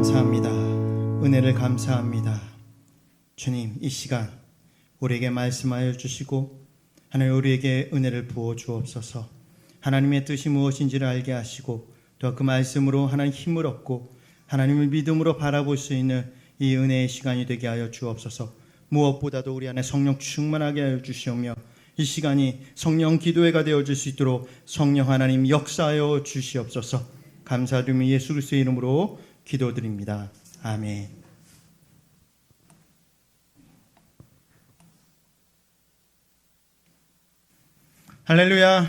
감사합니다. 은혜를 감사합니다. 주님, 이 시간 우리에게 말씀하여 주시고 하나님 우리에게 은혜를 부어 주옵소서. 하나님의 뜻이 무엇인지를 알게 하시고 또 그 말씀으로 하나님 힘을 얻고 하나님을 믿음으로 바라볼 수 있는 이 은혜의 시간이 되게 하여 주옵소서. 무엇보다도 우리 안에 성령 충만하게 하여 주시오며 이 시간이 성령 기도회가 되어줄 수 있도록 성령 하나님 역사하여 주시옵소서. 감사드리며 예수 그리스도의 이름으로 기도드립니다. 아멘. 할렐루야.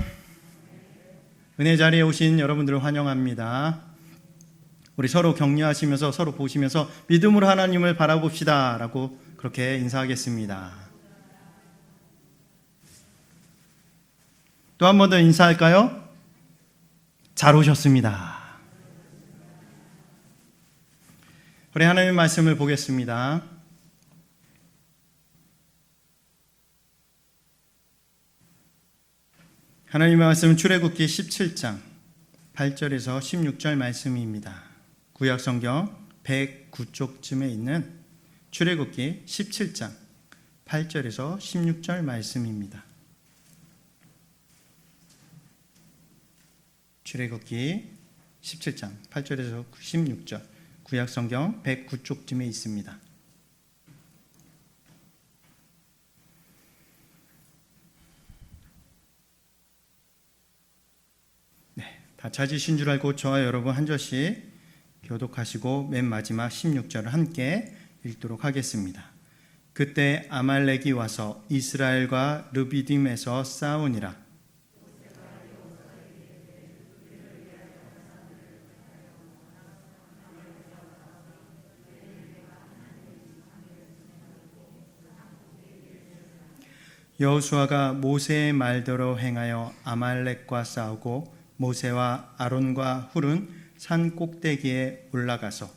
은혜 자리에 오신 여러분들을 환영합니다. 우리 서로 격려하시면서 서로 보시면서 믿음으로 하나님을 바라봅시다 라고 그렇게 인사하겠습니다. 또 한 번 더 인사할까요? 잘 오셨습니다. 우리 하나님의 말씀을 보겠습니다. 하나님의 말씀은 출애굽기 17장 8절에서 16절 말씀입니다. 구약성경 109쪽쯤에 있는 출애굽기 17장 8절에서 16절 말씀입니다. 출애굽기 17장 8절에서 16절 구약성경 109쪽쯤에 있습니다. 다 찾으신 줄 알고 저와 여러분 한 절씩 교독하시고 맨 마지막 16절을 함께 읽도록 하겠습니다. 그때 아말렉이 와서 이스라엘과 르비딤에서 싸우니라. 여호수아가 모세의 말대로 행하여 아말렉과 싸우고 모세와 아론과 훌은 산 꼭대기에 올라가서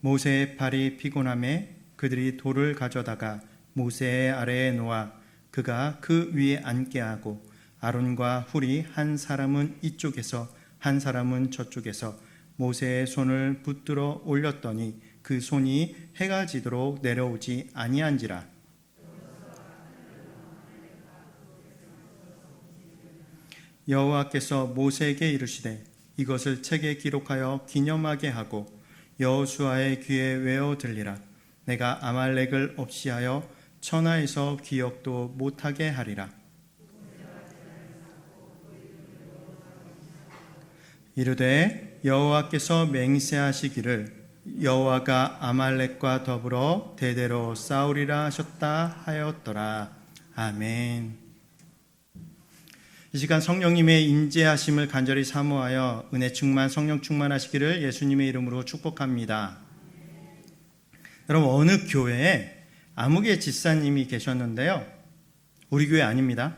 모세의 팔이 피곤함에 그들이 돌을 가져다가 모세의 아래에 놓아 그가 그 위에 앉게 하고 아론과 훌이 한 사람은 이쪽에서 한 사람은 저쪽에서 모세의 손을 붙들어 올렸더니 그 손이 해가 지도록 내려오지 아니한지라. 여호와께서 모세에게 이르시되 이것을 책에 기록하여 기념하게 하고 여호수아의 귀에 외어 들리라. 내가 아말렉을 없이하여 천하에서 기억도 못하게 하리라. 이르되 여호와께서 맹세하시기를 여호와가 아말렉과 더불어 대대로 싸우리라 하셨다 하였더라. 아멘. 이 시간 성령님의 임재하심을 간절히 사모하여 은혜 충만 성령 충만하시기를 예수님의 이름으로 축복합니다. 여러분, 어느 교회에 아무개 집사님이 계셨는데요, 우리 교회 아닙니다.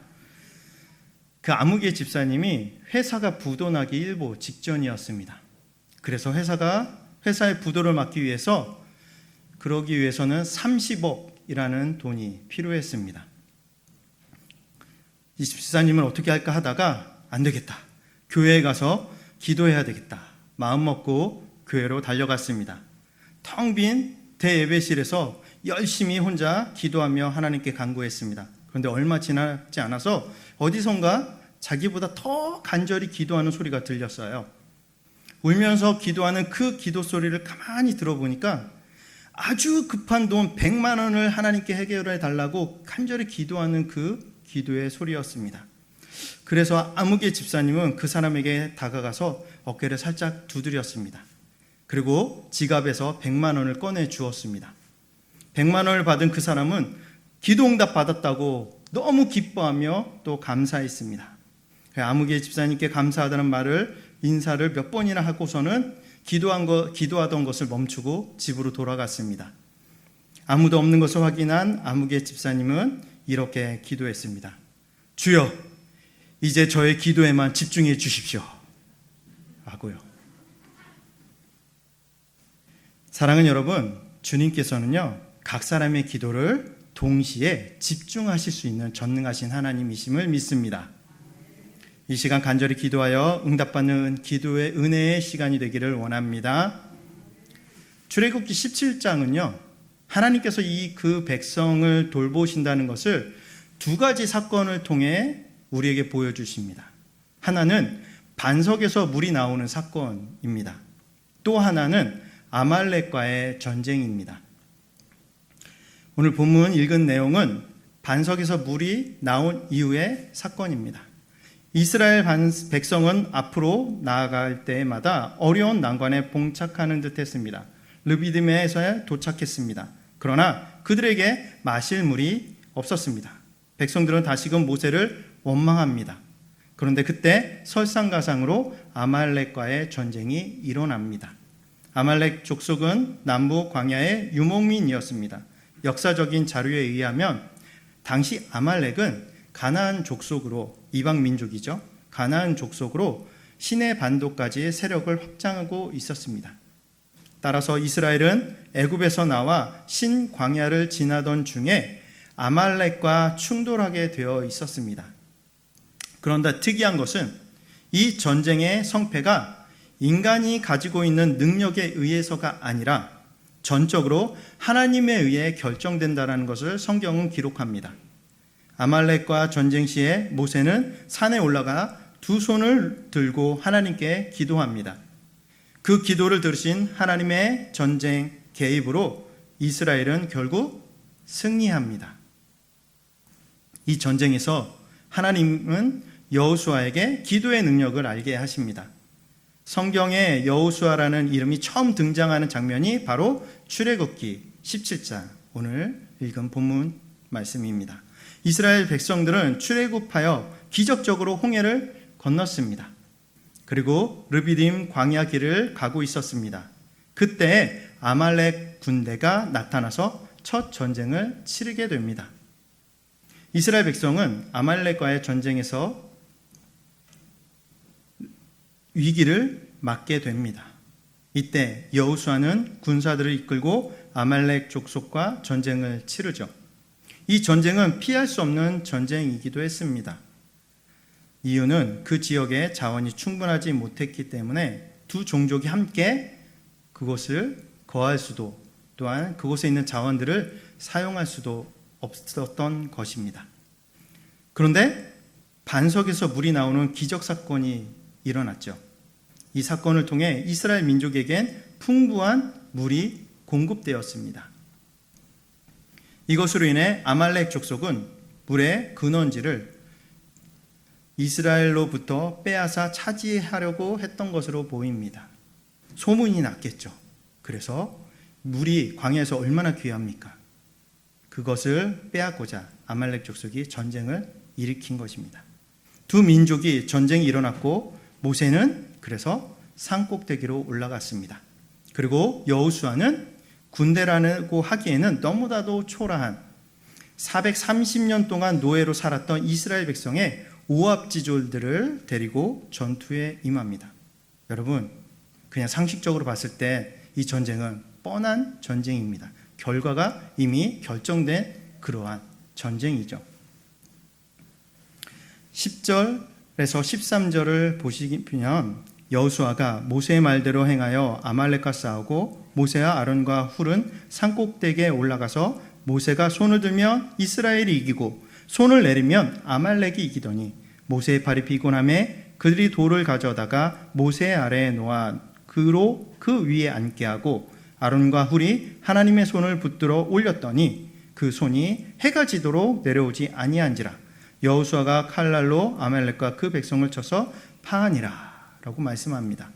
그 아무개 집사님이 회사가 부도나기 일보 직전이었습니다. 그래서 회사의 부도를 막기 위해서 그러기 위해서는 30억이라는 돈이 필요했습니다. 이 집사님은 어떻게 할까 하다가 안 되겠다, 교회에 가서 기도해야 되겠다 마음 먹고 교회로 달려갔습니다. 텅 빈 대예배실에서 열심히 혼자 기도하며 하나님께 간구했습니다. 그런데 얼마 지나지 않아서 어디선가 자기보다 더 간절히 기도하는 소리가 들렸어요. 울면서 기도하는 그 기도 소리를 가만히 들어보니까 아주 급한 돈 100만 원을 하나님께 해결해 달라고 간절히 기도하는 그 기도의 소리였습니다. 그래서 아무개 집사님은 그 사람에게 다가가서 어깨를 살짝 두드렸습니다. 그리고 지갑에서 100만 원을 꺼내 주었습니다. 100만 원을 받은 그 사람은 기도응답 받았다고 너무 기뻐하며 또 감사했습니다. 아무개 집사님께 감사하다는 인사를 몇 번이나 하고서는 기도하던 것을 멈추고 집으로 돌아갔습니다. 아무도 없는 것을 확인한 아무개 집사님은 이렇게 기도했습니다. 주여, 이제 저의 기도에만 집중해 주십시오 라고요. 사랑하는 여러분, 주님께서는요 각 사람의 기도를 동시에 집중하실 수 있는 전능하신 하나님이심을 믿습니다. 이 시간 간절히 기도하여 응답받는 기도의 은혜의 시간이 되기를 원합니다. 출애굽기 17장은요, 하나님께서 그 백성을 돌보신다는 것을 두 가지 사건을 통해 우리에게 보여주십니다. 하나는 반석에서 물이 나오는 사건입니다. 또 하나는 아말렉과의 전쟁입니다. 오늘 본문 읽은 내용은 반석에서 물이 나온 이후의 사건입니다. 이스라엘 백성은 앞으로 나아갈 때마다 어려운 난관에 봉착하는 듯 했습니다. 르비딤에서 도착했습니다. 그러나 그들에게 마실 물이 없었습니다. 백성들은 다시금 모세를 원망합니다. 그런데 그때 설상가상으로 아말렉과의 전쟁이 일어납니다. 아말렉 족속은 남부 광야의 유목민이었습니다. 역사적인 자료에 의하면 당시 아말렉은 가나안 족속으로, 이방 민족이죠, 가나안 족속으로 시내 반도까지 세력을 확장하고 있었습니다. 따라서 이스라엘은 애굽에서 나와 신광야를 지나던 중에 아말렉과 충돌하게 되어 있었습니다. 그런데 특이한 것은 이 전쟁의 성패가 인간이 가지고 있는 능력에 의해서가 아니라 전적으로 하나님에 의해 결정된다는 것을 성경은 기록합니다. 아말렉과 전쟁 시에 모세는 산에 올라가 두 손을 들고 하나님께 기도합니다. 그 기도를 들으신 하나님의 전쟁 개입으로 이스라엘은 결국 승리합니다. 이 전쟁에서 하나님은 여호수아에게 기도의 능력을 알게 하십니다. 성경에 여호수아라는 이름이 처음 등장하는 장면이 바로 출애굽기 17장, 오늘 읽은 본문 말씀입니다. 이스라엘 백성들은 출애굽하여 기적적으로 홍해를 건넜습니다. 그리고 르비딤 광야 길을 가고 있었습니다. 그때 아말렉 군대가 나타나서 첫 전쟁을 치르게 됩니다. 이스라엘 백성은 아말렉과의 전쟁에서 위기를 맞게 됩니다. 이때 여호수아는 군사들을 이끌고 아말렉 족속과 전쟁을 치르죠. 이 전쟁은 피할 수 없는 전쟁이기도 했습니다. 이유는 그 지역에 자원이 충분하지 못했기 때문에 두 종족이 함께 그곳을 거할 수도, 또한 그곳에 있는 자원들을 사용할 수도 없었던 것입니다. 그런데 반석에서 물이 나오는 기적사건이 일어났죠. 이 사건을 통해 이스라엘 민족에겐 풍부한 물이 공급되었습니다. 이것으로 인해 아말렉 족속은 물의 근원지를 이스라엘로부터 빼앗아 차지하려고 했던 것으로 보입니다. 소문이 났겠죠. 그래서 물이 광야에서 얼마나 귀합니까? 그것을 빼앗고자 아말렉 족속이 전쟁을 일으킨 것입니다. 두 민족이 전쟁이 일어났고 모세는 그래서 산꼭대기로 올라갔습니다. 그리고 여호수아는 군대라고 하기에는 너무나도 초라한 430년 동안 노예로 살았던 이스라엘 백성의 오합지졸들을 데리고 전투에 임합니다. 여러분, 그냥 상식적으로 봤을 때 이 전쟁은 뻔한 전쟁입니다. 결과가 이미 결정된 그러한 전쟁이죠. 10절에서 13절을 보시면 여호수아가 모세의 말대로 행하여 아말렉과 싸우고 모세와 아론과 훌은 산꼭대기에 올라가서 모세가 손을 들면 이스라엘이 이기고 손을 내리면 아말렉이 이기더니 모세의 팔이 피곤함에 그들이 돌을 가져다가 모세 아래에 놓아 그로 그 위에 앉게 하고 아론과 훌이 하나님의 손을 붙들어 올렸더니 그 손이 해가 지도록 내려오지 아니한지라. 여호수아가 칼날로 아말렉과 그 백성을 쳐서 파하니라 라고 말씀합니다.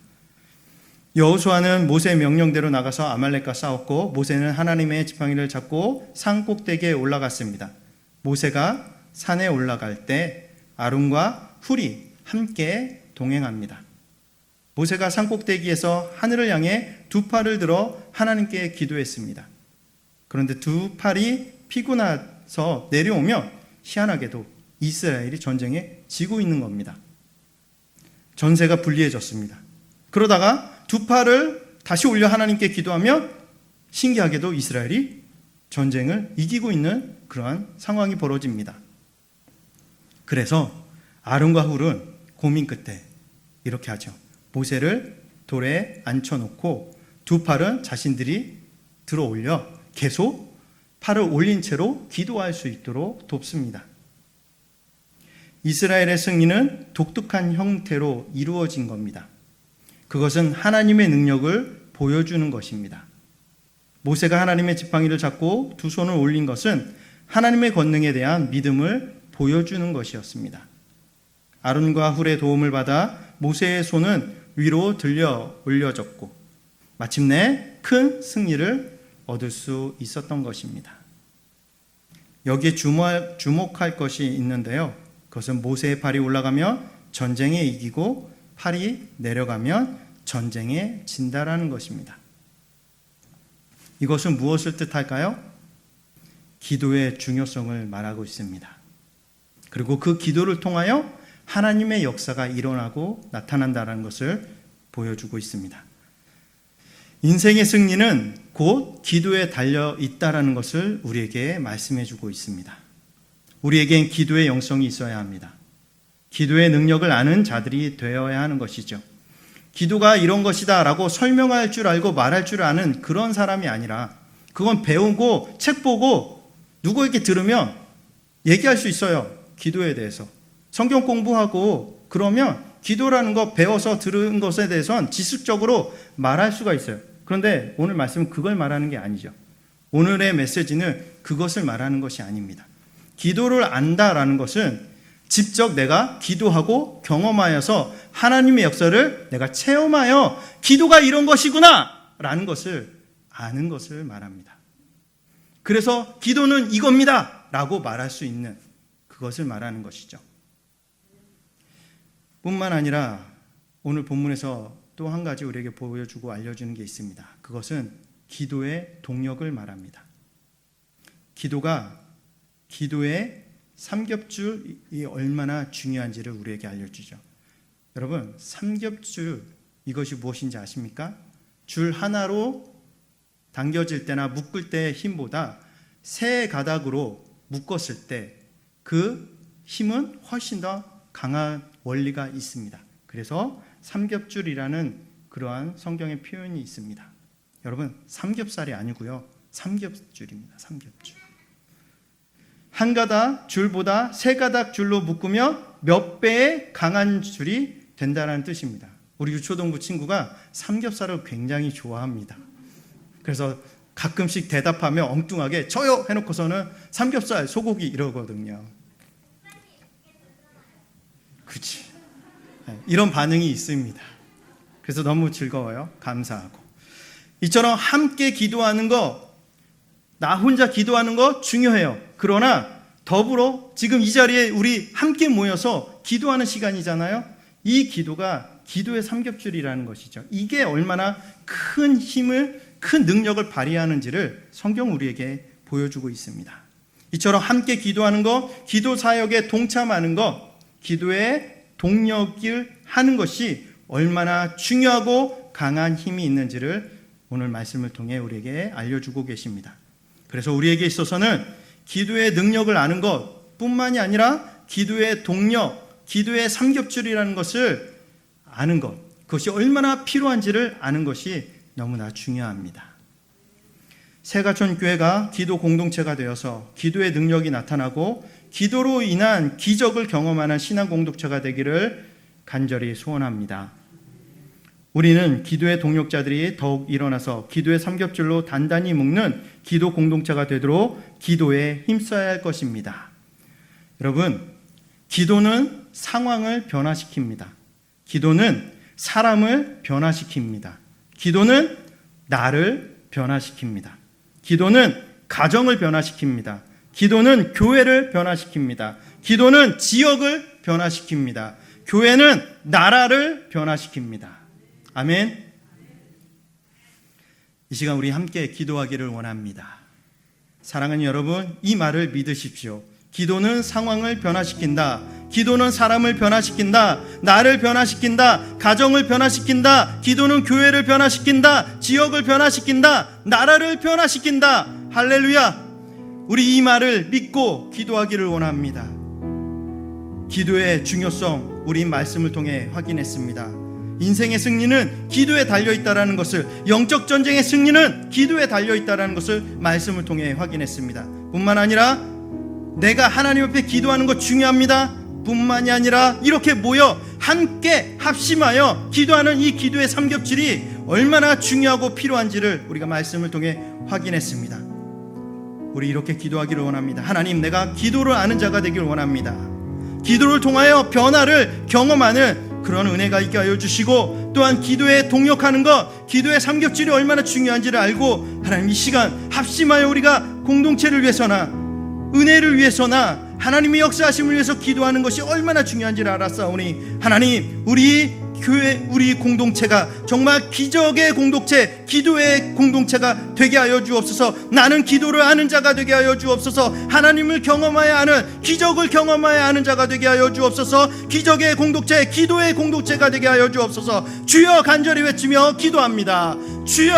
여호수아는 모세의 명령대로 나가서 아말렉과 싸웠고 모세는 하나님의 지팡이를 잡고 산 꼭대기에 올라갔습니다. 모세가 산에 올라갈 때 아론과 훌이 함께 동행합니다. 모세가 산 꼭대기에서 하늘을 향해 두 팔을 들어 하나님께 기도했습니다. 그런데 두 팔이 피고 나서 내려오면 희한하게도 이스라엘이 전쟁에 지고 있는 겁니다. 전세가 불리해졌습니다. 그러다가 두 팔을 다시 올려 하나님께 기도하면 신기하게도 이스라엘이 전쟁을 이기고 있는 그러한 상황이 벌어집니다. 그래서 아론과 훌은 고민 끝에 이렇게 하죠. 모세를 돌에 앉혀놓고 두 팔은 자신들이 들어 올려 계속 팔을 올린 채로 기도할 수 있도록 돕습니다. 이스라엘의 승리는 독특한 형태로 이루어진 겁니다. 그것은 하나님의 능력을 보여주는 것입니다. 모세가 하나님의 지팡이를 잡고 두 손을 올린 것은 하나님의 권능에 대한 믿음을 보여주는 것이었습니다. 아론과 훌의 도움을 받아 모세의 손은 위로 들려 올려졌고 마침내 큰 승리를 얻을 수 있었던 것입니다. 여기에 주목할 것이 있는데요. 그것은 모세의 팔이 올라가면 전쟁에 이기고 팔이 내려가면 전쟁에 진다라는 것입니다. 이것은 무엇을 뜻할까요? 기도의 중요성을 말하고 있습니다. 그리고 그 기도를 통하여 하나님의 역사가 일어나고 나타난다는 것을 보여주고 있습니다. 인생의 승리는 곧 기도에 달려 있다는 것을 우리에게 말씀해 주고 있습니다. 우리에겐 기도의 영성이 있어야 합니다. 기도의 능력을 아는 자들이 되어야 하는 것이죠. 기도가 이런 것이다 라고 설명할 줄 알고 말할 줄 아는 그런 사람이 아니라 그건 배우고 책 보고 누구에게 들으면 얘기할 수 있어요. 기도에 대해서. 성경 공부하고 그러면 기도라는 거 배워서 들은 것에 대해서는 지식적으로 말할 수가 있어요. 그런데 오늘 말씀은 그걸 말하는 게 아니죠. 오늘의 메시지는 그것을 말하는 것이 아닙니다. 기도를 안다라는 것은 직접 내가 기도하고 경험하여서 하나님의 역사를 내가 체험하여 기도가 이런 것이구나 라는 것을 아는 것을 말합니다. 그래서 기도는 이겁니다 라고 말할 수 있는 그것을 말하는 것이죠. 뿐만 아니라 오늘 본문에서 또 한 가지 우리에게 보여주고 알려주는 게 있습니다. 그것은 기도의 동력을 말합니다. 기도의 삼겹줄이 얼마나 중요한지를 우리에게 알려주죠. 여러분, 삼겹줄 이것이 무엇인지 아십니까? 줄 하나로 당겨질 때나 묶을 때의 힘보다 세 가닥으로 묶었을 때 그 힘은 훨씬 더 강한 원리가 있습니다. 그래서 삼겹줄이라는 그러한 성경의 표현이 있습니다. 여러분, 삼겹살이 아니고요. 삼겹줄입니다. 삼겹줄. 한 가닥 줄보다 세 가닥 줄로 묶으면 몇 배의 강한 줄이 된다는 뜻입니다. 우리 유초동부 친구가 삼겹살을 굉장히 좋아합니다. 그래서 가끔씩 대답하며 엉뚱하게 저요 해놓고서는 삼겹살, 소고기 이러거든요. 그치. 이런 반응이 있습니다. 그래서 너무 즐거워요. 감사하고. 이처럼 함께 기도하는 거, 나 혼자 기도하는 거 중요해요. 그러나 더불어 지금 이 자리에 우리 함께 모여서 기도하는 시간이잖아요. 이 기도가 기도의 삼겹줄이라는 것이죠. 이게 얼마나 큰 힘을, 큰 능력을 발휘하는지를 성경 우리에게 보여주고 있습니다. 이처럼 함께 기도하는 거, 기도 사역에 동참하는 거, 기도의 동력을 하는 것이 얼마나 중요하고 강한 힘이 있는지를 오늘 말씀을 통해 우리에게 알려주고 계십니다. 그래서 우리에게 있어서는 기도의 능력을 아는 것 뿐만이 아니라 기도의 동력, 기도의 삼겹줄이라는 것을 아는 것, 그것이 얼마나 필요한지를 아는 것이 너무나 중요합니다. 새가천교회가 기도 공동체가 되어서 기도의 능력이 나타나고 기도로 인한 기적을 경험하는 신앙 공동체가 되기를 간절히 소원합니다. 우리는 기도의 동력자들이 더욱 일어나서 기도의 삼겹줄로 단단히 묶는 기도 공동체가 되도록 기도에 힘써야 할 것입니다. 여러분, 기도는 상황을 변화시킵니다. 기도는 사람을 변화시킵니다. 기도는 나를 변화시킵니다. 기도는 가정을 변화시킵니다. 기도는 교회를 변화시킵니다. 기도는 지역을 변화시킵니다. 교회는 나라를 변화시킵니다. 아멘. 이 시간 우리 함께 기도하기를 원합니다. 사랑하는 여러분, 이 말을 믿으십시오. 기도는 상황을 변화시킨다. 기도는 사람을 변화시킨다. 나를 변화시킨다. 가정을 변화시킨다. 기도는 교회를 변화시킨다. 지역을 변화시킨다. 나라를 변화시킨다. 할렐루야. 우리 이 말을 믿고 기도하기를 원합니다. 기도의 중요성 우리 말씀을 통해 확인했습니다. 인생의 승리는 기도에 달려있다는 것을, 영적 전쟁의 승리는 기도에 달려있다는 것을 말씀을 통해 확인했습니다. 뿐만 아니라 내가 하나님 앞에 기도하는 것 중요합니다 뿐만이 아니라 이렇게 모여 함께 합심하여 기도하는 이 기도의 삼겹질이 얼마나 중요하고 필요한지를 우리가 말씀을 통해 확인했습니다. 우리 이렇게 기도하기를 원합니다. 하나님, 내가 기도를 아는 자가 되길 원합니다. 기도를 통하여 변화를 경험하는 그런 은혜가 있게 하여 주시고, 또한 기도에 동역하는 것, 기도의 삼겹질이 얼마나 중요한지를 알고 하나님, 이 시간 합심하여 우리가 공동체를 위해서나 은혜를 위해서나 하나님의 역사하심을 위해서 기도하는 것이 얼마나 중요한지를 알았사오니, 하나님, 우리 교회, 우리 공동체가 정말 기적의 공동체, 기도의 공동체가 되게 하여 주옵소서. 나는 기도를 아는 자가 되게 하여 주옵소서. 하나님을 경험하여 하는, 기적을 경험하여 하는 자가 되게 하여 주옵소서. 기적의 공동체, 기도의 공동체가 되게 하여 주옵소서. 주여, 간절히 외치며 기도합니다. 주여,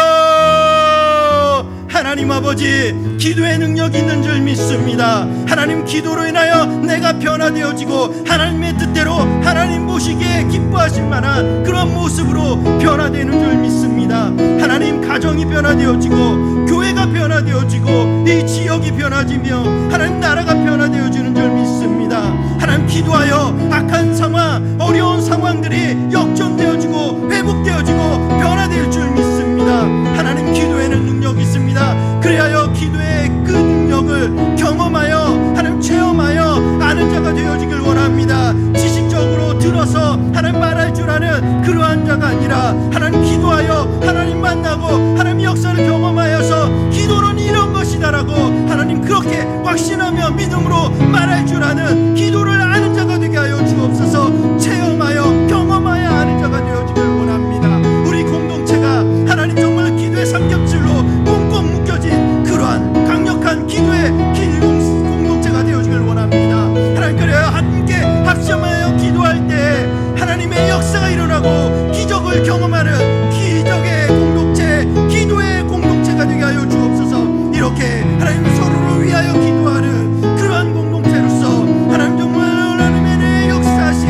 하나님 아버지, 기도의 능력이 있는 줄 믿습니다. 하나님, 기도로 인하여 내가 변화되어지고 하나님의 뜻대로 하나님 보시기에 기뻐하실 만한 그런 모습으로 변화되는 줄 믿습니다. 하나님, 가정이 변화되어지고 교회가 변화되어지고 이 지역이 변화지며 하나님 나라가 변화되어지는 줄 믿습니다. 하나님, 기도하여 악한 상황, 어려운 상황들이 역전되어지고 회복되어지고 변화될 줄 믿습니다. 하나님, 기도에는 능력이 있습니다. 그리하여 기도의 그 능력을 경험하여 하나님 체험하여 아는 자가 되어지길 원합니다. 지식적으로 들어서 하나님 말할 줄 아는 그러한 자가 아니라 하나님, 기도하여 하나님 만나고 하나님 역사를 경험하여서 기도는 이런 것이다라고 하나님 그렇게 확신하며 믿음으로 말할 줄 아는, 기도를 아는 자가 되게 하여 주옵소서. 체험하여 경험하여 아는 자가 되어지길 원합니다. 우리 공동체가 하나님 정말 기도의 삼겹질로 꽁꽁 묶여진 그러한 강력한 기도의 공동체가 되어지길 원합니다. 하나님, 그래야 함께 합심하여 기도할 때 하나님의 역사가 일어나고 기적을 경험하는 기적의 공동체, 기도의 공동체가 되게 하여 주옵소서. 이렇게 하나님 서로를 위하여 기도하는 그러한 공동체로서 하나님 정말 하나님의 역사하실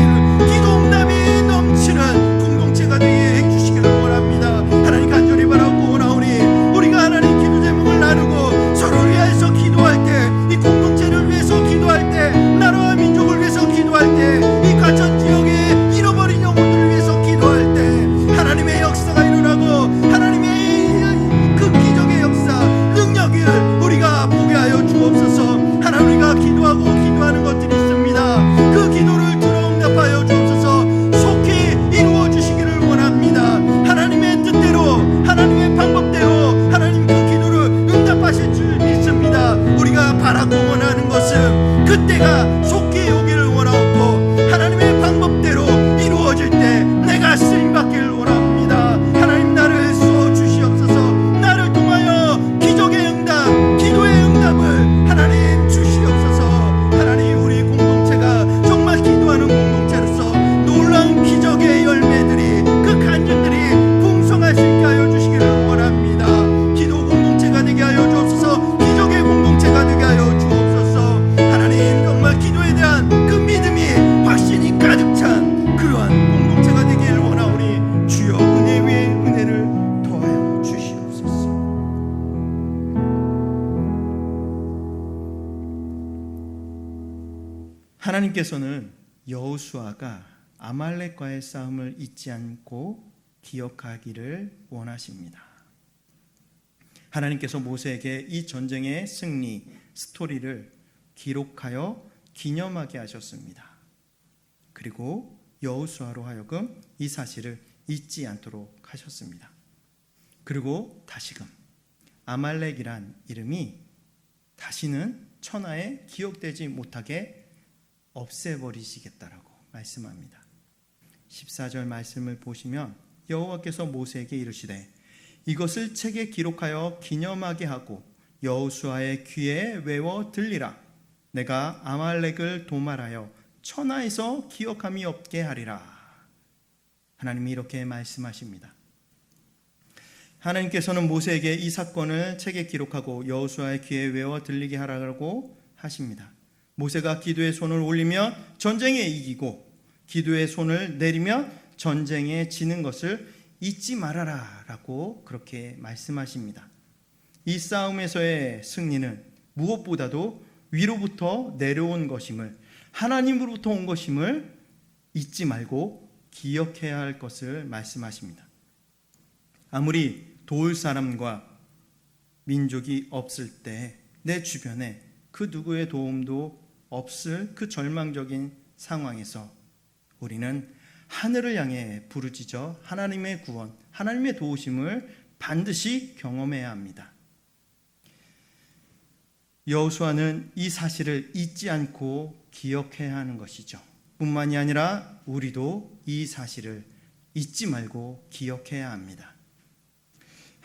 기도 응답이 넘치는 공동체가 되게 해주시기를 원합니다. 하나님, 간절히 바라고 원하오니 우리가 하나님 기도 제목을 나누고 서로를 위해서 기도할 때, 이 공동체를 위해서 기도할 때, 나라와 민족을 위해서 기도할 때, 이 가천 지역에 잃어버린 영혼들을 위해서 기도할 때 하나님의 역사가 일어나고 하나님의 그 기적의 역사, 능력을 우리가 보게 하여 주옵소서. 하나님, 우리가 기도하고 기도하는 것들이 있습니다. 그 기도를 들어 응답하여 주옵소서. 속히 이루어 주시기를 원합니다. 하나님의 뜻대로, 하나님의 방법대로 하나님 그 기도를 응답하실 줄 믿습니다. 우리가 바라고 원하는 것은 그때가 속히 오기를 원하고 하나님의 방법대로 이루어질 때 내가 쓰임받기를 원합니다. 하나님, 나를 써 주시옵소서. 나를 통하여 기적의 응답, 기도의 응답을 하나님 주시옵소서. 하나님, 우리 공동체가 정말 기도하는 공동체로서 놀라운 기적의 열매들이, 그 간증들이 풍성할 수 있게 하여 주시기를 원합니다. 기도 공동체가 되게 하여 주옵소서. 기적의 공동체가 되게 하여 주옵소서. 하나님, 정말 기도에 대한 그 믿음이, 확신이 가득 찬 그러한 공동체가 되기를 원하오니 주여, 은혜 위에 은혜를 더하여 주시옵소서. 하나님께서는 여호수아가 아말렉과의 싸움을 잊지 않고 기억하기를 원하십니다. 하나님께서 모세에게 이 전쟁의 승리 스토리를 기록하여 기념하게 하셨습니다. 그리고 여호수아로 하여금 이 사실을 잊지 않도록 하셨습니다. 그리고 다시금 아말렉이란 이름이 다시는 천하에 기억되지 못하게 없애버리시겠다라고 말씀합니다. 14절 말씀을 보시면 여호와께서 모세에게 이르시되 이것을 책에 기록하여 기념하게 하고 여호수아의 귀에 외워 들리라. 내가 아말렉을 도말하여 천하에서 기억함이 없게 하리라. 하나님이 이렇게 말씀하십니다. 하나님께서는 모세에게 이 사건을 책에 기록하고 여호수아의 귀에 외워 들리게 하라고 하십니다. 모세가 기도의 손을 올리면 전쟁에 이기고 기도의 손을 내리면 전쟁에 지는 것을 잊지 말아라 라고 그렇게 말씀하십니다. 이 싸움에서의 승리는 무엇보다도 위로부터 내려온 것임을, 하나님으로부터 온 것임을 잊지 말고 기억해야 할 것을 말씀하십니다. 아무리 도울 사람과 민족이 없을 때 내 주변에 그 누구의 도움도 없을 그 절망적인 상황에서 우리는 하늘을 향해 부르짖어 하나님의 구원, 하나님의 도우심을 반드시 경험해야 합니다. 여호수아는 이 사실을 잊지 않고 기억해야 하는 것이죠. 뿐만이 아니라 우리도 이 사실을 잊지 말고 기억해야 합니다.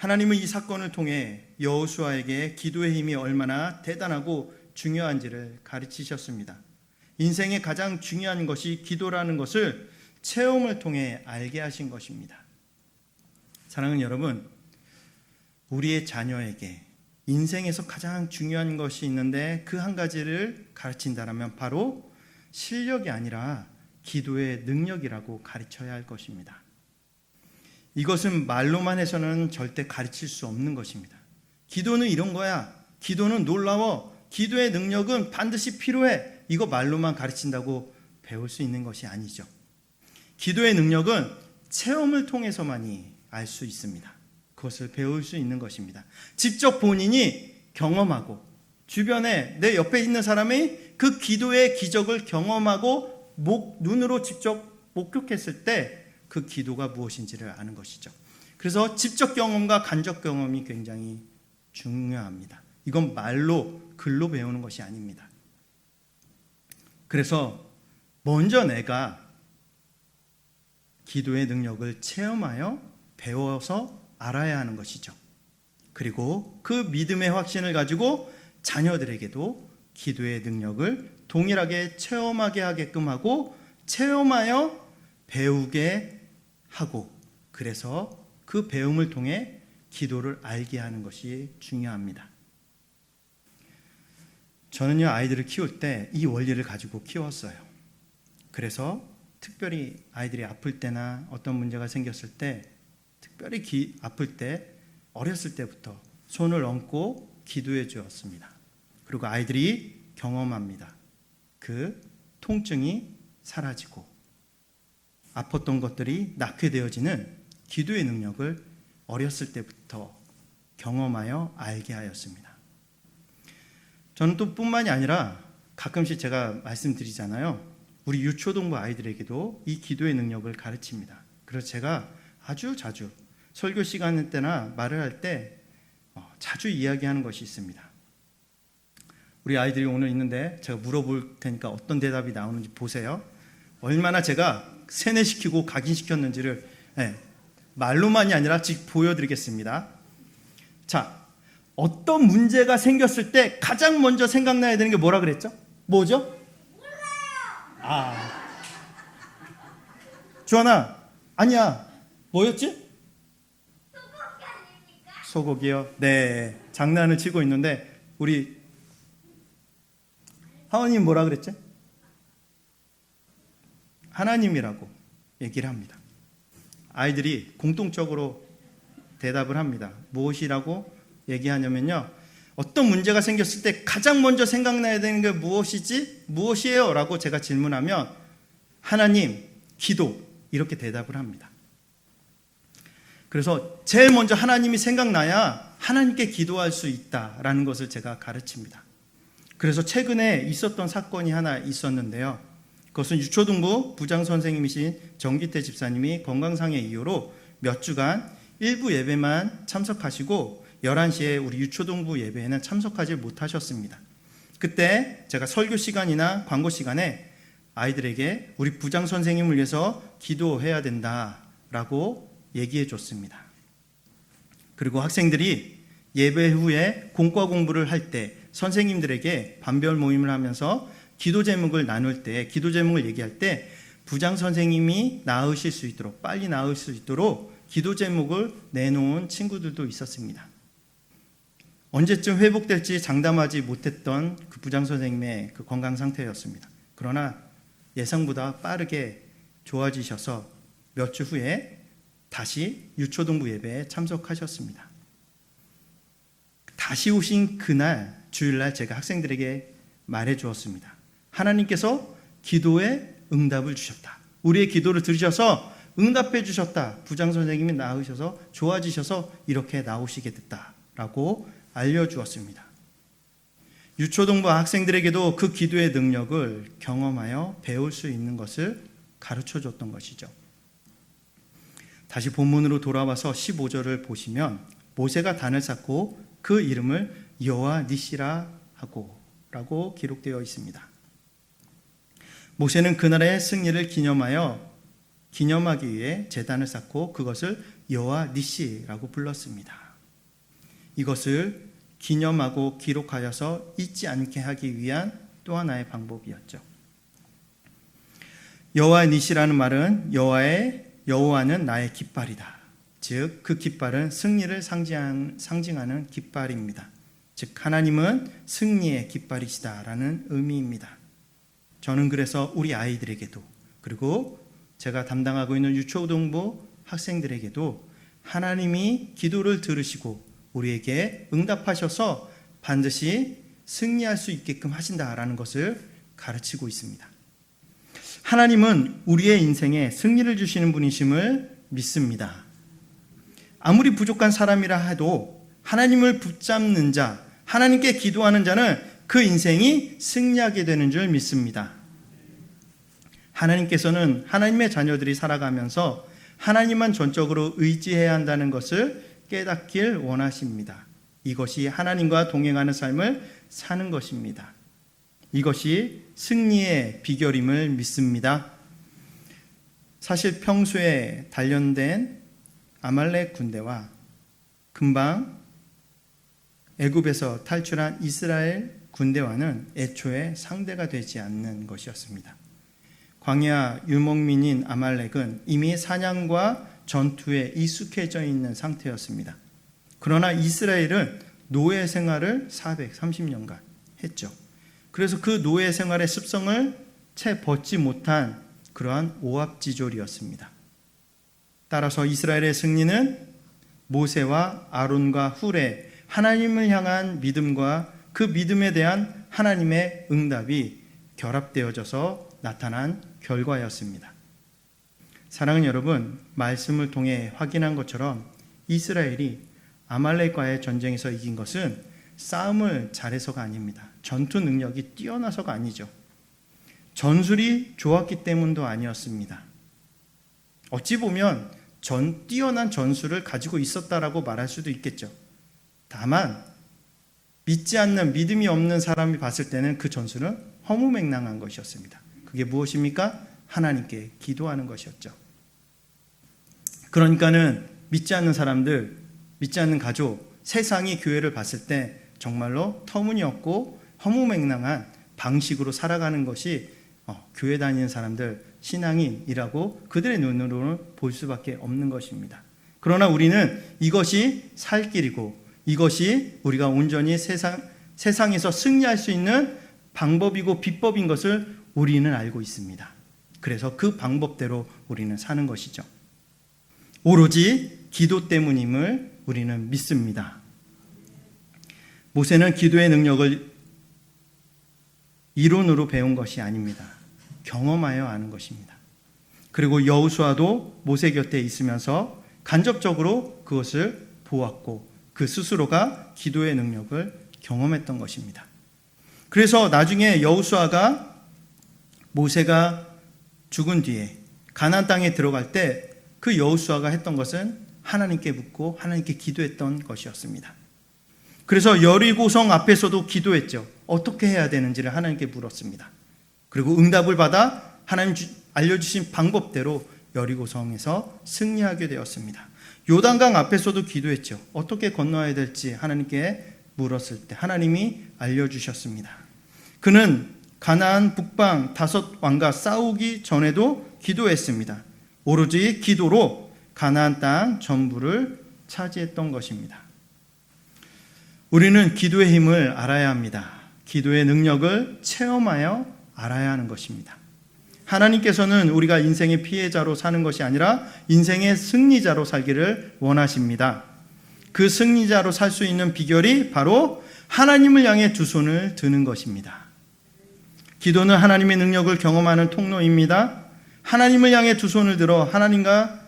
하나님은 이 사건을 통해 여호수아에게 기도의 힘이 얼마나 대단하고 중요한지를 가르치셨습니다. 인생의 가장 중요한 것이 기도라는 것을 체험을 통해 알게 하신 것입니다. 사랑하는 여러분, 우리의 자녀에게 인생에서 가장 중요한 것이 있는데 그 한 가지를 가르친다면 바로 실력이 아니라 기도의 능력이라고 가르쳐야 할 것입니다. 이것은 말로만 해서는 절대 가르칠 수 없는 것입니다. 기도는 이런 거야. 기도는 놀라워. 기도의 능력은 반드시 필요해. 이거 말로만 가르친다고 배울 수 있는 것이 아니죠. 기도의 능력은 체험을 통해서만이 알 수 있습니다. 그것을 배울 수 있는 것입니다. 직접 본인이 경험하고 주변에 내 옆에 있는 사람이 그 기도의 기적을 경험하고 눈으로 직접 목격했을 때 그 기도가 무엇인지를 아는 것이죠. 그래서 직접 경험과 간접 경험이 굉장히 중요합니다. 이건 말로 글로 배우는 것이 아닙니다. 그래서 먼저 내가 기도의 능력을 체험하여 배워서 알아야 하는 것이죠. 그리고 그 믿음의 확신을 가지고 자녀들에게도 기도의 능력을 동일하게 체험하게 하게끔 하고 체험하여 배우게 하고, 그래서 그 배움을 통해 기도를 알게 하는 것이 중요합니다. 저는요, 아이들을 키울 때 이 원리를 가지고 키웠어요. 그래서 특별히 아이들이 아플 때나 어떤 문제가 생겼을 때, 특별히 아플 때 어렸을 때부터 손을 얹고 기도해 주었습니다. 그리고 아이들이 경험합니다. 그 통증이 사라지고 아팠던 것들이 낫게 되어지는 기도의 능력을 어렸을 때부터 경험하여 알게 하였습니다. 저는 또 뿐만이 아니라 가끔씩 제가 말씀드리잖아요. 우리 유초동부 아이들에게도 이 기도의 능력을 가르칩니다. 그래서 제가 아주 자주 설교 시간 때나 말을 할 때 자주 이야기하는 것이 있습니다. 우리 아이들이 오늘 있는데 제가 물어볼 테니까 어떤 대답이 나오는지 보세요. 얼마나 제가 세뇌시키고 각인시켰는지를 말로만이 아니라 직 보여드리겠습니다. 자, 어떤 문제가 생겼을 때 가장 먼저 생각나야 되는 게 뭐라 그랬죠? 뭐죠? 몰라요. 주하나, 아니야. 뭐였지? 소고기 아닙니까? 소고기요? 네, 장난을 치고 있는데 우리 하원님 뭐라 그랬지? 하나님이라고 얘기를 합니다. 아이들이 공통적으로 대답을 합니다. 무엇이라고 얘기하냐면요, 어떤 문제가 생겼을 때 가장 먼저 생각나야 되는 게 무엇이지? 무엇이에요? 라고 제가 질문하면 하나님, 기도, 이렇게 대답을 합니다. 그래서 제일 먼저 하나님이 생각나야 하나님께 기도할 수 있다라는 것을 제가 가르칩니다. 그래서 최근에 있었던 사건이 하나 있었는데요, 그것은 유초등부 부장선생님이신 정기태 집사님이 건강상의 이유로 몇 주간 일부 예배만 참석하시고 11시에 우리 유초등부 예배에는 참석하지 못하셨습니다. 그때 제가 설교 시간이나 광고 시간에 아이들에게 우리 부장선생님을 위해서 기도해야 된다라고 얘기해 줬습니다. 그리고 학생들이 예배 후에 공과 공부를 할 때 선생님들에게 반별 모임을 하면서 기도 제목을 나눌 때, 기도 제목을 얘기할 때 부장 선생님이 나으실 수 있도록, 빨리 나을 수 있도록 기도 제목을 내놓은 친구들도 있었습니다. 언제쯤 회복될지 장담하지 못했던 그 부장 선생님의 그 건강 상태였습니다. 그러나 예상보다 빠르게 좋아지셔서 몇 주 후에 다시 유초등부 예배에 참석하셨습니다. 다시 오신 그날 주일날 제가 학생들에게 말해 주었습니다. 하나님께서 기도에 응답을 주셨다. 우리의 기도를 들으셔서 응답해 주셨다. 부장 선생님이 나으셔서 좋아지셔서 이렇게 나오시게 됐다라고 알려주었습니다. 유초등부 학생들에게도 그 기도의 능력을 경험하여 배울 수 있는 것을 가르쳐 줬던 것이죠. 다시 본문으로 돌아와서 15절을 보시면 모세가 단을 쌓고 그 이름을 여호와 니시라 하고 라고 기록되어 있습니다. 모세는 그날의 승리를 기념하기 위해 제단을 쌓고 그것을 여호와 니시라고 불렀습니다. 이것을 기념하고 기록하여서 잊지 않게 하기 위한 또 하나의 방법이었죠. 여호와 니시라는 말은 여호와는 나의 깃발이다. 즉 그 깃발은 승리를 상징하는 깃발입니다. 즉 하나님은 승리의 깃발이시다라는 의미입니다. 저는 그래서 우리 아이들에게도 그리고 제가 담당하고 있는 유초등부 학생들에게도 하나님이 기도를 들으시고 우리에게 응답하셔서 반드시 승리할 수 있게끔 하신다라는 것을 가르치고 있습니다. 하나님은 우리의 인생에 승리를 주시는 분이심을 믿습니다. 아무리 부족한 사람이라 해도 하나님을 붙잡는 자, 하나님께 기도하는 자는 그 인생이 승리하게 되는 줄 믿습니다. 하나님께서는 하나님의 자녀들이 살아가면서 하나님만 전적으로 의지해야 한다는 것을 깨닫길 원하십니다. 이것이 하나님과 동행하는 삶을 사는 것입니다. 이것이 승리의 비결임을 믿습니다. 사실 평소에 단련된 아말렉 군대와 금방 애굽에서 탈출한 이스라엘 군대와는 애초에 상대가 되지 않는 것이었습니다. 광야 유목민인 아말렉은 이미 사냥과 전투에 익숙해져 있는 상태였습니다. 그러나 이스라엘은 노예 생활을 430년간 했죠. 그래서 그 노예 생활의 습성을 채 벗지 못한 그러한 오합지졸이었습니다. 따라서 이스라엘의 승리는 모세와 아론과 훌의 하나님을 향한 믿음과 그 믿음에 대한 하나님의 응답이 결합되어져서 나타난 결과였습니다. 사랑하는 여러분, 말씀을 통해 확인한 것처럼 이스라엘이 아말렉과의 전쟁에서 이긴 것은 싸움을 잘해서가 아닙니다. 전투 능력이 뛰어나서가 아니죠. 전술이 좋았기 때문도 아니었습니다. 어찌 보면 뛰어난 전술을 가지고 있었다라고 말할 수도 있겠죠. 다만 믿지 않는, 믿음이 없는 사람이 봤을 때는 그 전술은 허무맹랑한 것이었습니다. 그게 무엇입니까? 하나님께 기도하는 것이었죠. 그러니까는 믿지 않는 사람들, 믿지 않는 가족, 세상이 교회를 봤을 때 정말로 터무니없고 허무맹랑한 방식으로 살아가는 것이 교회 다니는 사람들, 신앙인이라고 그들의 눈으로는 볼 수밖에 없는 것입니다. 그러나 우리는 이것이 살 길이고 이것이 우리가 온전히 세상에서 승리할 수 있는 방법이고 비법인 것을 우리는 알고 있습니다. 그래서 그 방법대로 우리는 사는 것이죠. 오로지 기도 때문임을 우리는 믿습니다. 모세는 기도의 능력을 이론으로 배운 것이 아닙니다. 경험하여 아는 것입니다. 그리고 여호수아도 모세 곁에 있으면서 간접적으로 그것을 보았고 그 스스로가 기도의 능력을 경험했던 것입니다. 그래서 나중에 여호수아가 모세가 죽은 뒤에 가나안 땅에 들어갈 때 그 여호수아가 했던 것은 하나님께 묻고 하나님께 기도했던 것이었습니다. 그래서 여리고성 앞에서도 기도했죠. 어떻게 해야 되는지를 하나님께 물었습니다. 그리고 응답을 받아 하나님 알려주신 방법대로 여리고성에서 승리하게 되었습니다. 요단강 앞에서도 기도했죠. 어떻게 건너야 될지 하나님께 물었을 때 하나님이 알려주셨습니다. 그는 가나안 북방 5왕과 싸우기 전에도 기도했습니다. 오로지 기도로 가나안 땅 전부를 차지했던 것입니다. 우리는 기도의 힘을 알아야 합니다. 기도의 능력을 체험하여 알아야 하는 것입니다. 하나님께서는 우리가 인생의 피해자로 사는 것이 아니라 인생의 승리자로 살기를 원하십니다. 그 승리자로 살 수 있는 비결이 바로 하나님을 향해 두 손을 드는 것입니다. 기도는 하나님의 능력을 경험하는 통로입니다. 하나님을 향해 두 손을 들어 하나님과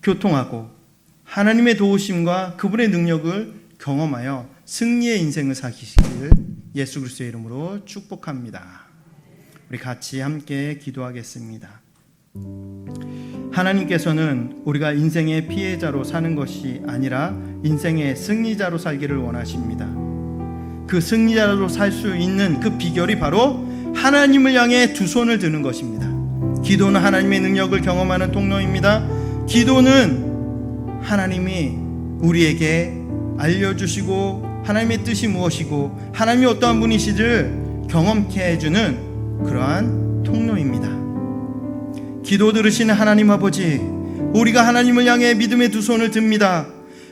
교통하고 하나님의 도우심과 그분의 능력을 경험하여 승리의 인생을 사시기를 예수 그리스도의 이름으로 축복합니다. 우리 같이 함께 기도하겠습니다. 하나님께서는 우리가 인생의 피해자로 사는 것이 아니라 인생의 승리자로 살기를 원하십니다. 그 승리자로 살 수 있는 그 비결이 바로 하나님을 향해 두 손을 드는 것입니다. 기도는 하나님의 능력을 경험하는 통로입니다. 기도는 하나님이 우리에게 알려주시고 하나님의 뜻이 무엇이고 하나님이 어떠한 분이시를 경험케 해주는 그러한 통로입니다. 기도 들으시는 하나님 아버지, 우리가 하나님을 향해 믿음의 두 손을 듭니다.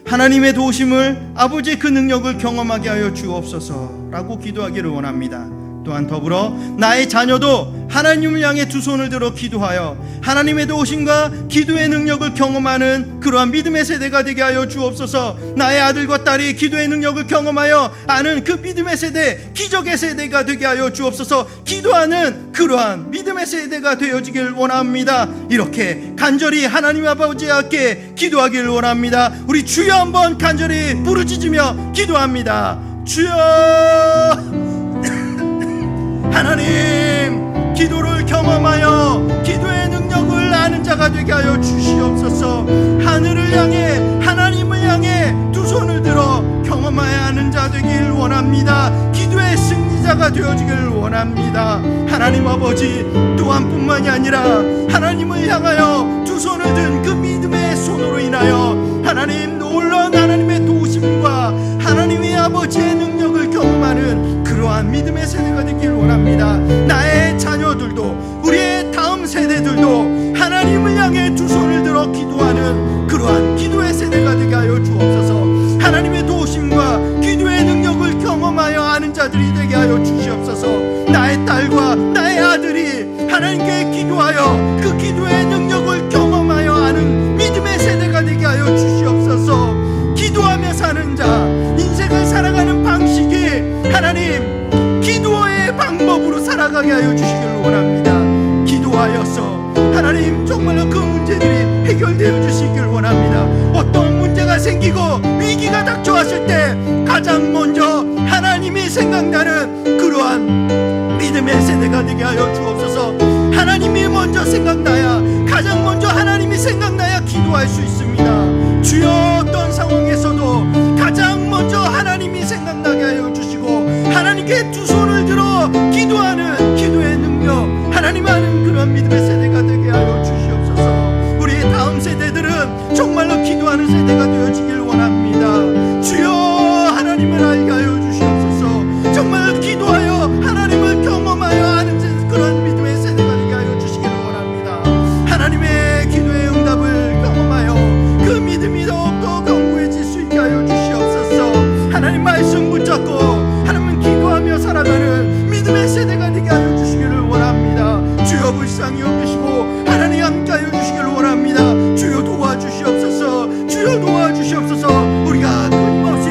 하나님의 도우심을, 아버지의 그 능력을 경험하게 하여 주옵소서라고 기도하기를 원합니다. 또한 더불어 나의 자녀도 하나님을 향해 두 손을 들어 기도하여 하나님의 도우심과 기도의 능력을 경험하는 그러한 믿음의 세대가 되게 하여 주옵소서. 나의 아들과 딸이 기도의 능력을 경험하여 아는 그 믿음의 세대, 기적의 세대가 되게 하여 주옵소서. 기도하는 그러한 믿음의 세대가 되어지길 원합니다. 이렇게 간절히 하나님 아버지와 함께 기도하기를 원합니다. 우리 주여 한번 간절히 부르짖으며 기도합니다. 주여, 하나님, 기도를 경험하여 기도의 능력을 아는 자가 되게 하여 주시옵소서. 하늘을 향해, 하나님을 향해 두 손을 들어 경험하여 아는 자 되길 원합니다. 기도의 승리자가 되어지길 원합니다. 하나님 아버지, 또한 뿐만이 아니라 하나님을 향하여 두 손을 든 그 믿음의 손으로 인하여 하나님 놀라운 하나님의 도우심과 하나님의 아버지의 능력을 경험하는 그러한 믿음의 세대가 되길 원합니다. 나의 자녀들도, 우리의 다음 세대들도 하나님을 향해 두 손을 들어 기도하는 그러한 기도의 세대가 되게 하여 주옵소서. 하나님의 도우심과 기도의 능력을 경험하여 아는 자들이 되게 하여 주시옵소서. 나의 딸과 나의 아들이 하나님께 기도하여 그 기도의 능력을 경험하여 아는 믿음의 세대가 되게 하여 주시옵소서. 기도하며 사는 자, 인생을 살아가는 방식이 하나님 기도의 방법으로 살아가게 하여 주시기를 원합니다. 기도하여서 하나님 정말로 그 문제들이 해결되어 주시기를 원합니다. 어떤 문제가 생기고 위기가 닥쳐왔을 때 가장 먼저 하나님이 생각나는 그러한 믿음의 세대가 되게 하여 주옵소서. 하나님이 먼저 생각나야, 가장 먼저 하나님이 생각나야 기도할 수 있습니다. 주여, 어떤 상황에서도 가장 먼저 하나님이 생각나게 하여 주시고 하나님께 두 손을 들어 기도하는 기도의 능력, 하나님 아는 그런 믿음의 세대가 되게 하여 주시옵소서. 우리의 다음 세대들은 정말로 기도하는 세대가 되어지길 원합니다. 주여, 하나님을 알게 하여 주시옵소서. 정말 기도하여 하나님을 경험하여 아는 그런 믿음의 세대가 되게 하여 주시기를 원합니다. 하나님의 기도의 응답을 경험하여 그 믿음이 더욱더 견고해질 수 있게 하여 주시옵소서. 하나님 말씀 붙잡고 하나님 기도하며 살아가는 믿음의 세대가 되게 하여 주시기를 원합니다. 주여, 불쌍히 여기시고 하나님 함께 하여 주시기를 원합니다. 주여, 도와주시옵소서. 주여, 도와주시옵소서. 우리가 끊임없이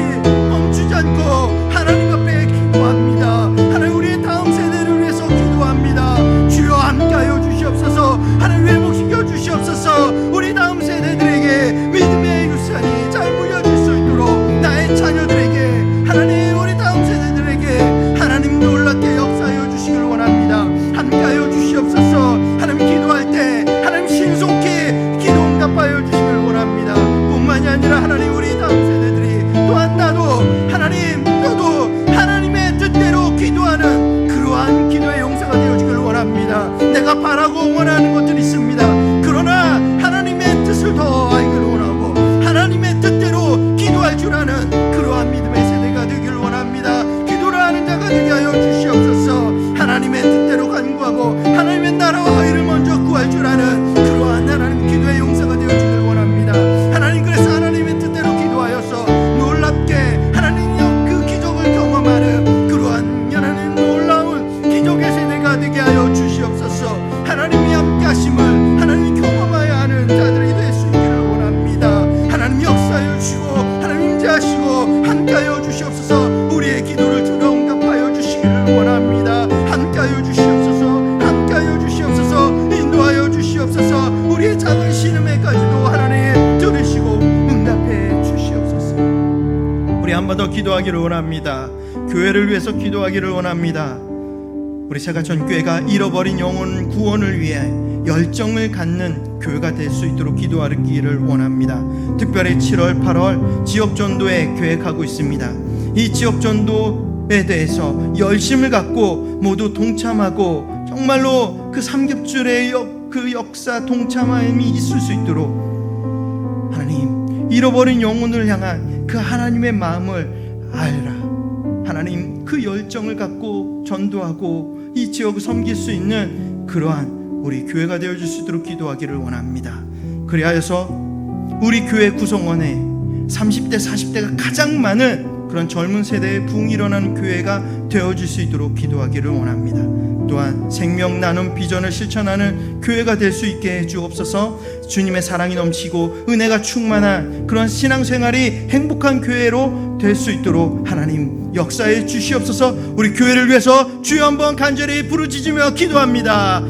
멈추지 않고 하나님 앞에 기도합니다. 하나님, 우리의 다음 세대를 위해서 기도합니다. 주여, 함께 하여 주시옵소서. 하나님, 회복시켜 주시옵소서. 우리 다음 세대들에게 믿음의 유산이 잘 물려질 수 있도록 나의 자녀들에게, 하나님 우리 다음 세대들에게 하나님 놀랍게 역사하여 주시길 원합니다. 함께하여 주시옵소서. 하나님, 기도할 때 하나님 신속히 기도 응답하여 주시길 원합니다. 뿐만이 아니라 하나님, 우리 다음 세대들이 또한 나도 하나님, 너도 하나님의 뜻대로 기도하는 그러한 기도의 용사가 되어지길 원합니다. 내가 바라고 원하는 것들이 있습니다. 그러나 하나님의 뜻을 더 알기를 원하고 하나님의 뜻대로 기도할 줄 아는 그러한 믿음의 세대가 되기를 원합니다. 기도를 하는 자가 되게 하여 주시옵소서. 하나님의 뜻대로 간구하고 하나님의 나라와 의를 먼저 구할 줄 아는 그러한 하나님 기도의 용사가 되어주길 원합니다. 하나님, 그래서 하나님의 뜻대로 기도하여서 놀랍게 하나님 그 더 기도하기를 원합니다. 교회를 위해서 기도하기를 원합니다. 우리 세가천교회가 잃어버린 영혼 구원을 위해 열정을 갖는 교회가 될 수 있도록 기도하기를 원합니다. 특별히 7월, 8월 지역전도회 계획하고 있습니다. 이 지역전도에 대해서 열심을 갖고 모두 동참하고 정말로 그 삼겹줄의 그 역사 동참함이 있을 수 있도록 하나님, 잃어버린 영혼을 향한 그 하나님의 마음을 알라. 하나님, 그 열정을 갖고 전도하고 이 지역을 섬길 수 있는 그러한 우리 교회가 되어줄 수 있도록 기도하기를 원합니다. 그리하여서 우리 교회 구성원에 30대 40대가 가장 많은 그런 젊은 세대의 부흥이 일어나는 교회가 되어줄 수 있도록 기도하기를 원합니다. 또한 생명 나눔 비전을 실천하는 교회가 될 수 있게 해주옵소서. 주님의 사랑이 넘치고 은혜가 충만한 그런 신앙생활이 행복한 교회로 될 수 있도록 하나님 역사해 주시옵소서. 우리 교회를 위해서 주여 한번 간절히 부르짖으며 기도합니다.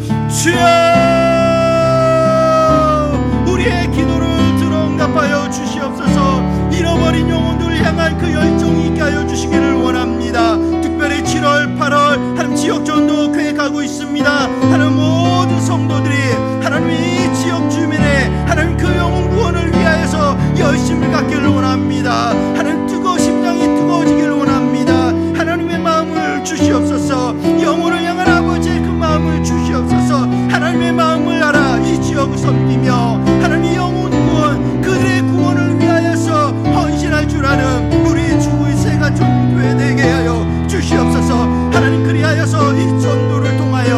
주여, 우리의 기도를 들어 응답하여 주시옵소서. 잃어버린 영혼들을 향한 그 열정이 있게 하여 주시기를 원합니다. 특별히 7월, 8월 하나님 지역전도 계획하고 있습니다. 하나님 모든 성도들이 하나님 이 지역 주민의 하나님 그 영혼 구원을 위하여서 열심을 갖기를 원합니다. 하나님 심장이 뜨거워지기를 원합니다. 하나님의 마음을 주시옵소서. 영혼을 향한 아버지의 그 마음을 주시옵소서. 하나님의 마음을 알아 이 지역을 섬기며 하나님의 영혼 구원, 그들의 구원을 위하여서 헌신할 줄 아는 우리 주의 세가천교회 되게 하여 주시옵소서. 하나님, 그리하여서 이 전도를 통하여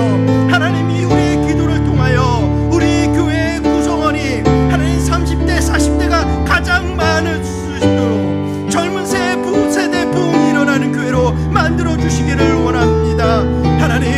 하나님이 우리의 기도를 통하여 우리 교회의 구성원이 하나님 30대 40대가 가장 많은 수준으로 젊은 세대 부흥이 일어나는 교회로 만들어 주시기를 원합니다. 하나님,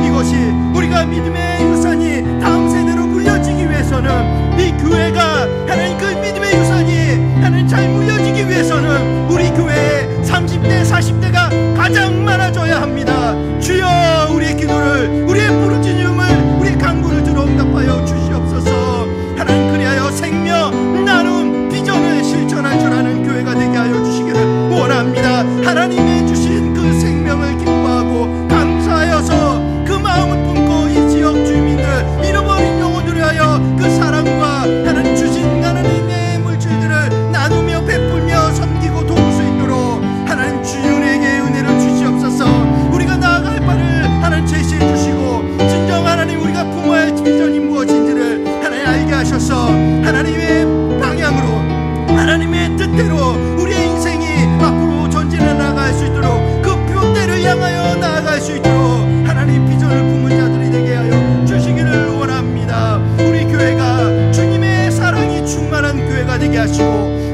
이것이 우리가 믿음의 유산이 다음 세대로 물려지기 위해서는 이 교회가 하나님 그 믿음의 유산이 하나님 잘 물려지기 위해서는 우리 교회에 30대 40대가 가장 많아져야 합니다. 주여, 우리의 기도를, 우리의 부르짖음을, 우리의 간구를 들어 응답하여 주시옵소서. 하나님, 그리하여 생명 나눔 비전을 실천할 줄 아는 교회가 되게 하여 주시기를 원합니다. 하나님이 주신 그 생명을 기뻐하고 감사하여서 그 마음을 품고 이 지역 주민들 잃어버린 영혼들을 위하여 그 사랑과 하나님 주신 하나님의 물질들을 나누며 베풀며 섬기고 도울 수 있도록 하나님 주님에게 은혜를 주시옵소서. 우리가 나아갈 바를 하나님 제시해 주시고 진정 하나님 우리가 품어야 할 비전이 무엇인지를 하나님 알게 하셔서 하나님의 방향으로 하나님의 뜻대로 우리의 인생이 앞으로 전진해 나아갈 수 있도록 그 표대를 향하여 나아갈 수 있도록 하나님 비전을 품은 자들이 되게 하여 주시기를 원합니다. 우리 교회가 주님의 사랑이 충만한 교회가 되게 하시고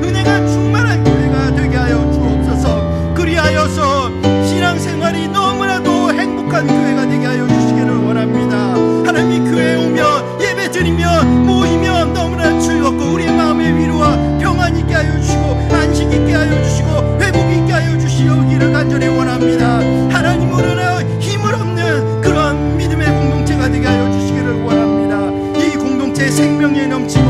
은혜가 충만한 교회가 되게 하여 주옵소서. 그리하여서 신앙생활이 너무나도 행복한 교회가 되게 하여 주시기를 원합니다. 하나님이 교회에 오면 예배 드리면 모이면 너무나 즐겁고 우리의 마음의 위로와 평안 있게 하여 주시고 안식 있게 하여 주시고 회복 있게 하여 주시기를 간절히 원합니다. 하나님으로는 힘을 없는 그런 믿음의 공동체가 되게 하여 주시기를 원합니다. 이 공동체의 생명이 넘치고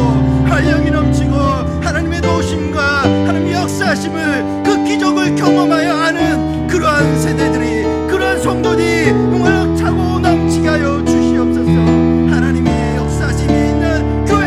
활력이 넘치고 하나님의 도우심과 하나님의 역사하심을 그 기적을 경험하여 아는 그러한 세대들이, 그러한 성도들이 응원을 차고 넘치게 하여 주시옵소서. 하나님의 역사심이 있는 교회,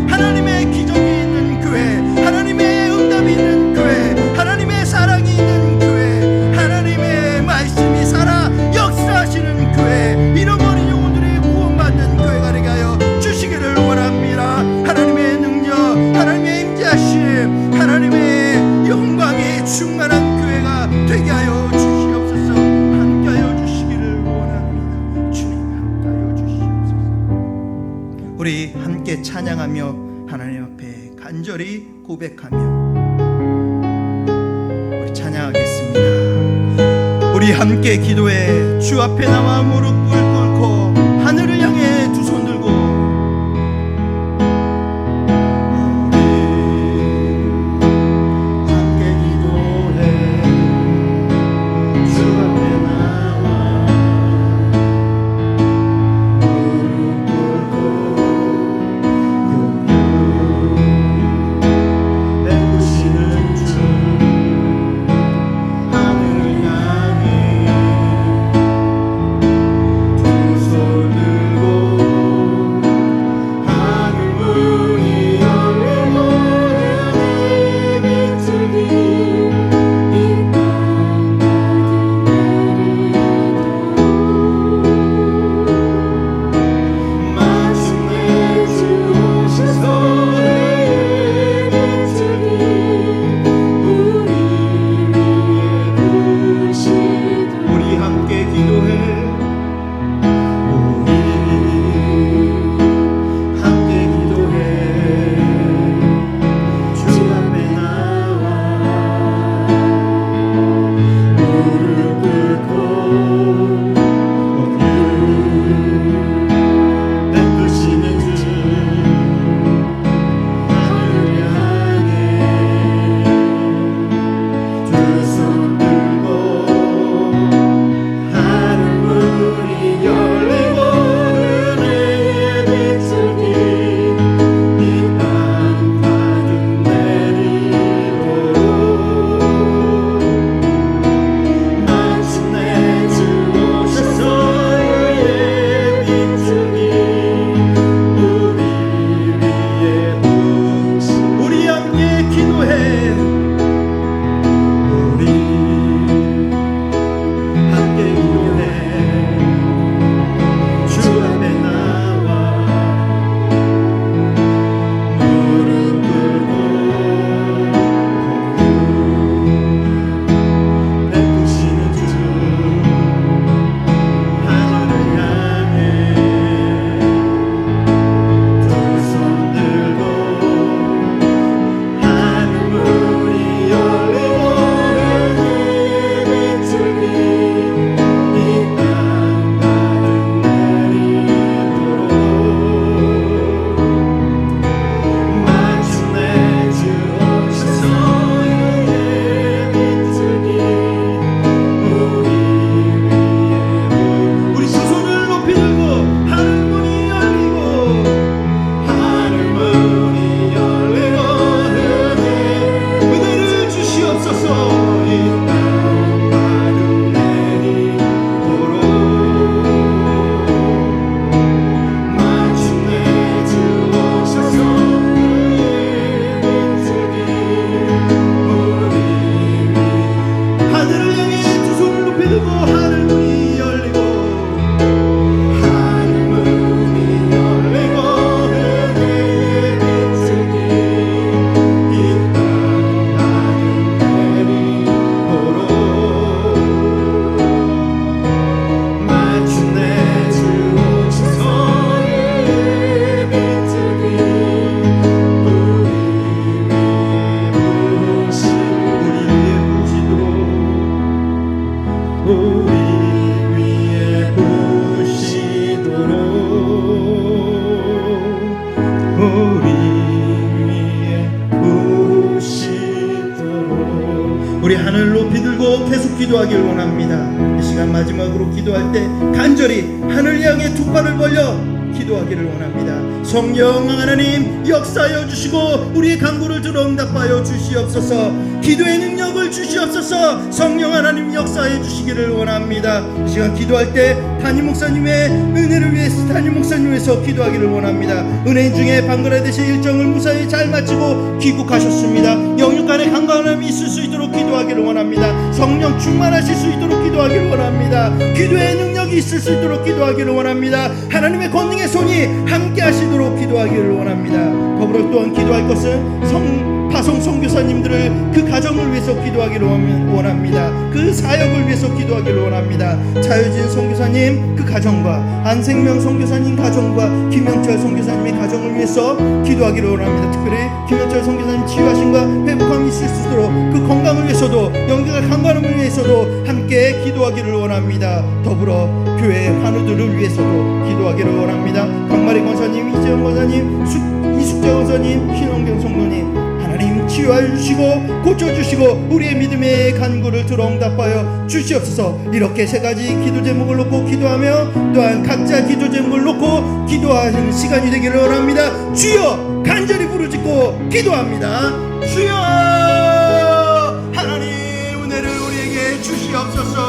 하나님의 기적이 있는 교회, 하나님의 응답이 있는 교회, 하나님의 사랑이 있는 교회, 하나님의 말씀이 살아 역사하시는 교회, 잃어버린 영혼들이 구원받는 교회가 되게 하여 주시기를 원합니다. 하나님의 능력, 하나님의 임재하심, 하나님의 영광이 충만한 교회가 되게 하여 주시옵소서. 함께하여 주시기를 원합니다. 주님, 함께하여 주시옵소서. 우리 함께 찬양하며 하나님 앞에 간절히 고백하며 우리 찬양하겠습니다. 우리 함께 기도해 주 앞에 나와 무릎을 꿇고 하늘을 향해 두 손 들고 우리 위에 부시도록. 우리 하늘 높이 들고 계속 기도하길 원합니다. 이 시간 마지막으로 기도할 때 간절히 하늘 향해 두 팔을 벌려 기도하기를 원합니다. 성령 하나님 역사하여 주시고 우리의 간구를 들어 응답하여 주시옵소서. 기도의 능력을 주시옵소서. 성령 하나님 역사해 주시기를 원합니다. 이 시간 기도할 때 담임 목사님의 은혜를 위해서 담임 목사님 위해서 기도하기를 원합니다. 은혜인 중에 방글라데시 일정을 무사히 잘 마치고 귀국하셨습니다. 영육 간의 강건함이 있을 수 있도록 기도하기를 원합니다. 성령 충만하실 수 있도록 기도하기를 원합니다. 기도의 능력이 있을 수 있도록 기도하기를 원합니다. 하나님의 권능의 손이 함께 하시도록 기도하기를 원합니다. 더불어 또한 기도할 것은 파송 선교사님들을 그 가정을 위해서 기도하기를 원합니다. 그 사역을 위해서 기도하기를 원합니다. 차유진 선교사님 그 가정과 안생명 선교사님 가정과 김영철 선교사님의 가정을 위해서 기도하기를 원합니다. 특별히 김영철 선교사님 치유하심과 회복함이 있을 수 있도록 그 건강을 위해서도 영계가 강건함을 위해서도 함께 기도하기를 원합니다. 더불어 교회의 환우들을 위해서도 기도하기를 원합니다. 강마리 권사님, 이재영 권사님, 이숙재 권사님, 신원경 성도님 하나님 치유하여 주시고 고쳐주시고 우리의 믿음의 간구를 들어 응답하여 주시옵소서. 이렇게 세 가지 기도 제목을 놓고 기도하며 또한 각자 기도 제목을 놓고 기도하는 시간이 되기를 원합니다. 주여 간절히 부르짖고 기도합니다. 주여